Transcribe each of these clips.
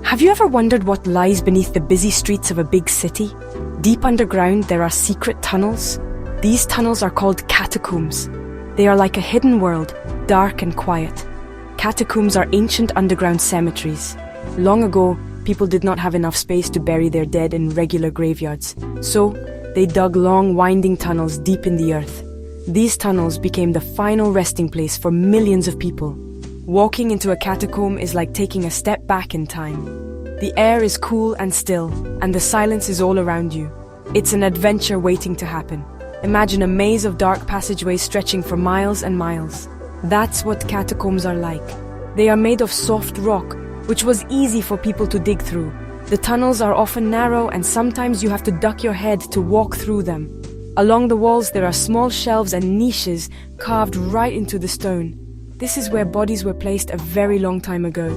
Have you ever wondered what lies beneath the busy streets of a big city? Deep underground, there are secret tunnels. These tunnels are called catacombs. They are like a hidden world, dark and quiet. Catacombs are ancient underground cemeteries. Long ago, people did not have enough space to bury their dead in regular graveyards, so they dug long, winding tunnels deep in the earth. These tunnels became the final resting place for millions of people. Walking into a catacomb is like taking a step back in time. The air is cool and still, and the silence is all around you. It's an adventure waiting to happen. Imagine a maze of dark passageways stretching for miles and miles. That's what catacombs are like. They are made of soft rock, which was easy for people to dig through. The tunnels are often narrow, and sometimes you have to duck your head to walk through them. Along the walls there are small shelves and niches carved right into the stone. This is where bodies were placed a very long time ago.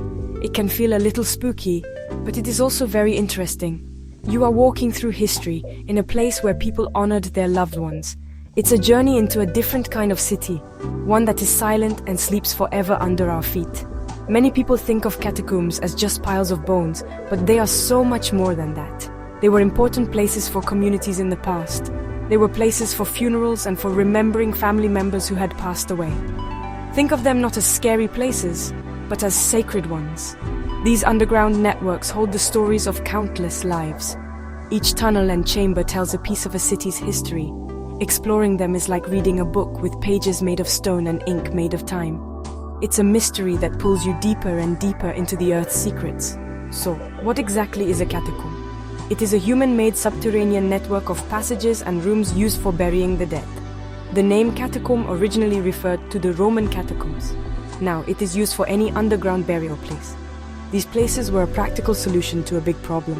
It can feel a little spooky, but it is also very interesting. You are walking through history in a place where people honored their loved ones. It's a journey into a different kind of city, one that is silent and sleeps forever under our feet. Many people think of catacombs as just piles of bones, but they are so much more than that. They were important places for communities in the past. They were places for funerals and for remembering family members who had passed away. Think of them not as scary places, but as sacred ones. These underground networks hold the stories of countless lives. Each tunnel and chamber tells a piece of a city's history. Exploring them is like reading a book with pages made of stone and ink made of time. It's a mystery that pulls you deeper and deeper into the Earth's secrets. So, what exactly is a catacomb? It is a human-made subterranean network of passages and rooms used for burying the dead. The name catacomb originally referred to the Roman catacombs. Now, it is used for any underground burial place. These places were a practical solution to a big problem.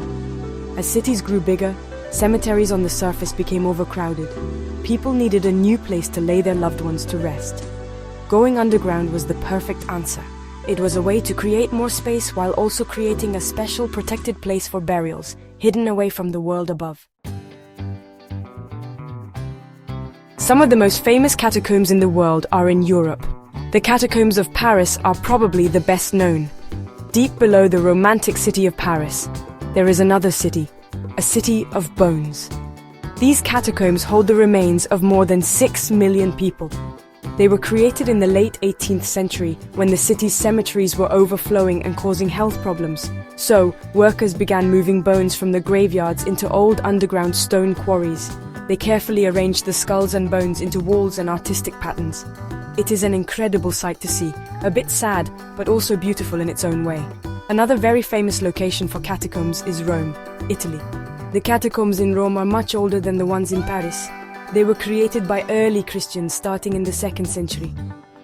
As cities grew bigger, cemeteries on the surface became overcrowded. People needed a new place to lay their loved ones to rest. Going underground was the perfect answer. It was a way to create more space while also creating a special protected place for burials, hidden away from the world above. Some of the most famous catacombs in the world are in Europe. The catacombs of Paris are probably the best known. Deep below the romantic city of Paris, there is another city, a city of bones. These catacombs hold the remains of more than 6 million people. They were created in the late 18th century when the city's cemeteries were overflowing and causing health problems. So, workers began moving bones from the graveyards into old underground stone quarries. They carefully arranged the skulls and bones into walls and artistic patterns. It is an incredible sight to see, a bit sad, but also beautiful in its own way. Another very famous location for catacombs is Rome, Italy. The catacombs in Rome are much older than the ones in Paris. They were created by early Christians starting in the 2nd century.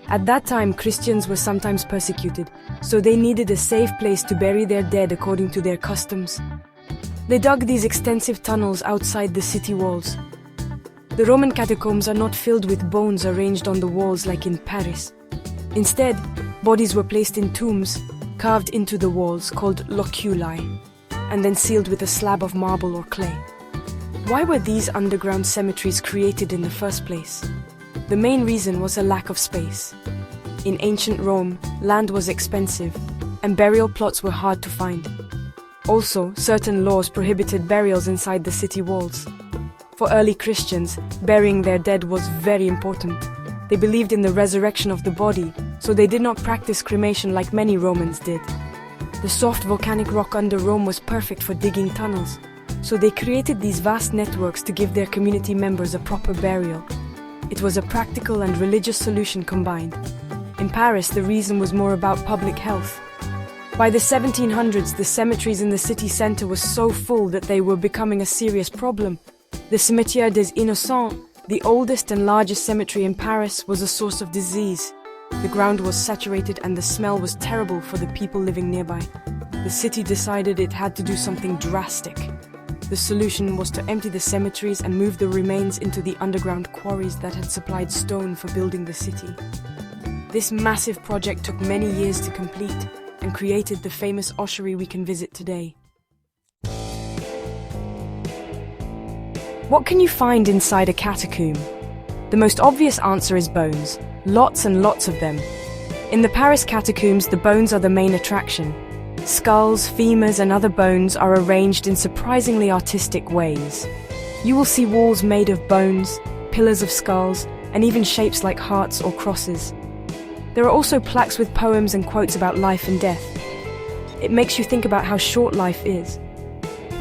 At that time, Christians were sometimes persecuted, so they needed a safe place to bury their dead according to their customs. They dug these extensive tunnels outside the city walls. The Roman catacombs are not filled with bones arranged on the walls like in Paris. Instead, bodies were placed in tombs, carved into the walls called loculi, and then sealed with a slab of marble or clay. Why were these underground cemeteries created in the first place? The main reason was a lack of space. In ancient Rome, land was expensive, and burial plots were hard to find. Also, certain laws prohibited burials inside the city walls. For early Christians, burying their dead was very important. They believed in the resurrection of the body, so they did not practice cremation like many Romans did. The soft volcanic rock under Rome was perfect for digging tunnels, so they created these vast networks to give their community members a proper burial. It was a practical and religious solution combined. In Paris, the reason was more about public health. By the 1700s, the cemeteries in the city center were so full that they were becoming a serious problem. The Cimetière des Innocents, the oldest and largest cemetery in Paris, was a source of disease. The ground was saturated and the smell was terrible for the people living nearby. The city decided it had to do something drastic. The solution was to empty the cemeteries and move the remains into the underground quarries that had supplied stone for building the city. This massive project took many years to complete and created the famous ossuary we can visit today. What can you find inside a catacomb? The most obvious answer is bones, lots and lots of them. In the Paris catacombs, the bones are the main attraction. Skulls, femurs, and other bones are arranged in surprisingly artistic ways. You will see walls made of bones, pillars of skulls, and even shapes like hearts or crosses. There are also plaques with poems and quotes about life and death. It makes you think about how short life is.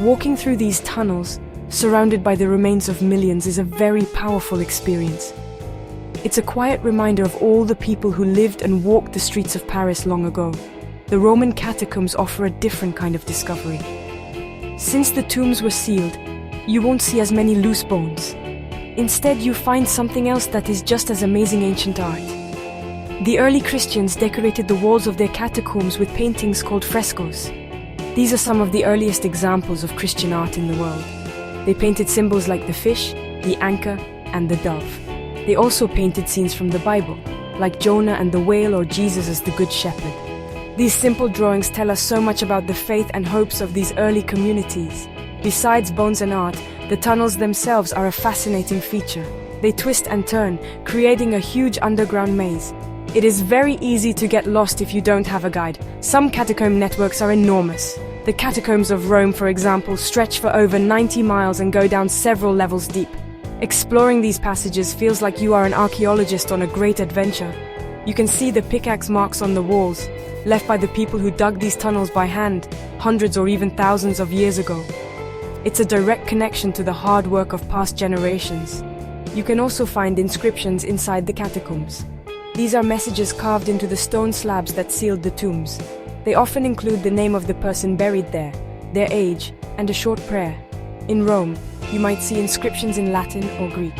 Walking through these tunnels, surrounded by the remains of millions, is a very powerful experience. It's a quiet reminder of all the people who lived and walked the streets of Paris long ago. The Roman catacombs offer a different kind of discovery. Since the tombs were sealed, you won't see as many loose bones. Instead, you find something else that is just as amazing: ancient art. The early Christians decorated the walls of their catacombs with paintings called frescoes. These are some of the earliest examples of Christian art in the world. They painted symbols like the fish, the anchor, and the dove. They also painted scenes from the Bible, like Jonah and the whale or Jesus as the Good Shepherd. These simple drawings tell us so much about the faith and hopes of these early communities. Besides bones and art, the tunnels themselves are a fascinating feature. They twist and turn, creating a huge underground maze. It is very easy to get lost if you don't have a guide. Some catacomb networks are enormous. The Catacombs of Rome, for example, stretch for over 90 miles and go down several levels deep. Exploring these passages feels like you are an archaeologist on a great adventure. You can see the pickaxe marks on the walls, left by the people who dug these tunnels by hand, hundreds or even thousands of years ago. It's a direct connection to the hard work of past generations. You can also find inscriptions inside the catacombs. These are messages carved into the stone slabs that sealed the tombs. They often include the name of the person buried there, their age, and a short prayer. In Rome, you might see inscriptions in Latin or Greek.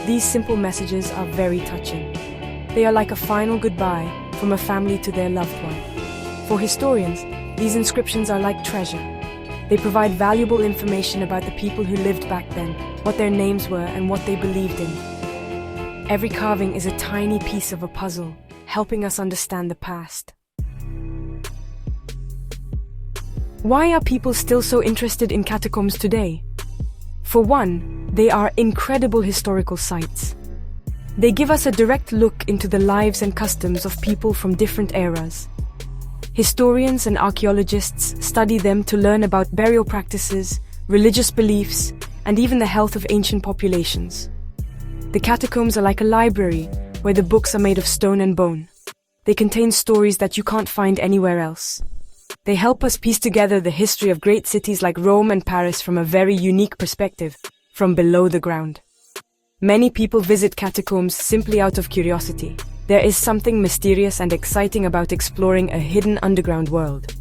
These simple messages are very touching. They are like a final goodbye from a family to their loved one. For historians, these inscriptions are like treasure. They provide valuable information about the people who lived back then, what their names were, and what they believed in. Every carving is a tiny piece of a puzzle, helping us understand the past. Why are people still so interested in catacombs today? For one, they are incredible historical sites. They give us a direct look into the lives and customs of people from different eras. Historians and archaeologists study them to learn about burial practices, religious beliefs, and even the health of ancient populations. The catacombs are like a library, where the books are made of stone and bone. They contain stories that you can't find anywhere else. They help us piece together the history of great cities like Rome and Paris from a very unique perspective, from below the ground. Many people visit catacombs simply out of curiosity. There is something mysterious and exciting about exploring a hidden underground world.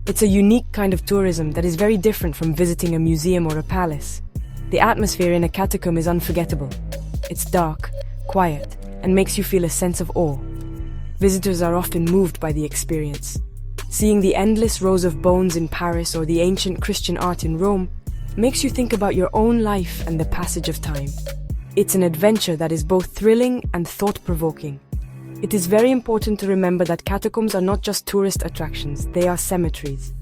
It's a unique kind of tourism that is very different from visiting a museum or a palace. The atmosphere in a catacomb is unforgettable. It's dark, quiet, and makes you feel a sense of awe. Visitors are often moved by the experience. Seeing the endless rows of bones in Paris or the ancient Christian art in Rome makes you think about your own life and the passage of time. It's an adventure that is both thrilling and thought-provoking. It is very important to remember that catacombs are not just tourist attractions, they are cemeteries.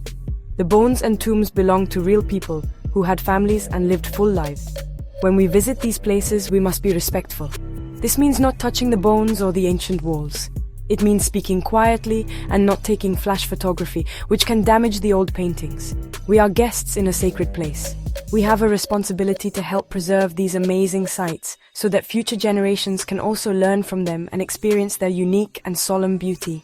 The bones and tombs belong to real people who had families and lived full lives. When we visit these places, we must be respectful. This means not touching the bones or the ancient walls. It means speaking quietly and not taking flash photography, which can damage the old paintings. We are guests in a sacred place. We have a responsibility to help preserve these amazing sites so that future generations can also learn from them and experience their unique and solemn beauty.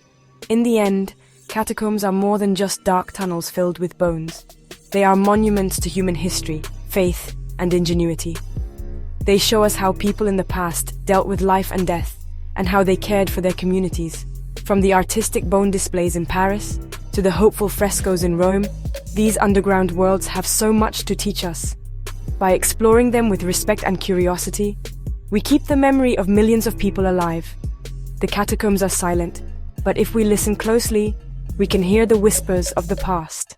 In the end, catacombs are more than just dark tunnels filled with bones. They are monuments to human history, faith, and ingenuity. They show us how people in the past dealt with life and death, and how they cared for their communities. From the artistic bone displays in Paris to the hopeful frescoes in Rome, these underground worlds have so much to teach us. By exploring them with respect and curiosity, we keep the memory of millions of people alive. The catacombs are silent, but if we listen closely, we can hear the whispers of the past.